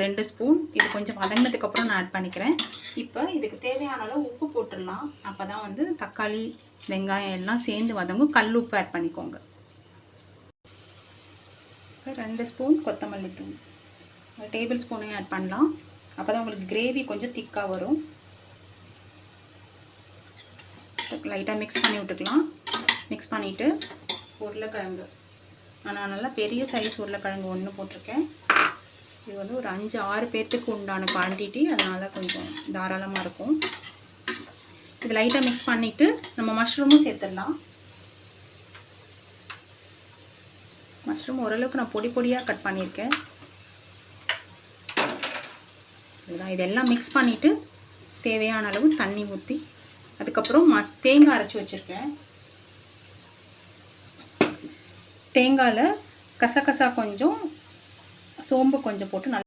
2 spoon. இது கொஞ்சம் வதங்கினதுக்கப்புறம் நான் ஆட் பண்ணிக்கிறேன். இப்போ இதுக்கு தேவையான அளவு உப்பு போட்டுடலாம். அப்போ தான் வந்து தக்காளி வெங்காயம் எல்லாம் சேர்ந்து வதங்கும். கல் உப்பு ஆட் பண்ணிக்கோங்க. இப்போ 2 ஸ்பூன் கொத்தமல்லி தூள், டேபிள் ஸ்பூனையும் ஆட் பண்ணலாம். அப்போ தான் உங்களுக்கு கிரேவி கொஞ்சம் திக்காக வரும். லைட்டாக மிக்ஸ் பண்ணி விட்டுக்கலாம். மிக்ஸ் பண்ணிவிட்டு உருளைக்கிழங்கு, நான் நல்லா பெரிய சைஸ் உருளைக்கிழங்கு 1 போட்டிருக்கேன். இது வந்து ஒரு 5-6 பேர்த்துக்கு உண்டான குவான்டிட்டி, அதனால் கொஞ்சம் தாராளமாக இருக்கும். இது லைட்டாக மிக்ஸ் பண்ணிவிட்டு நம்ம மஷ்ரூமும் சேர்த்துடலாம். மஷ்ரூம் ஓரளவுக்கு நான் பொடி பொடியாக கட் பண்ணியிருக்கேன். இதுதான். இதெல்லாம் மிக்ஸ் பண்ணிவிட்டு தேவையான அளவு தண்ணி ஊற்றி, அதுக்கப்புறம் தேங்காய் அரைச்சி வச்சுருக்கேன். தேங்காயில் கசகசா கொஞ்சம், சோம்பு கொஞ்சம் போட்டு நல்லா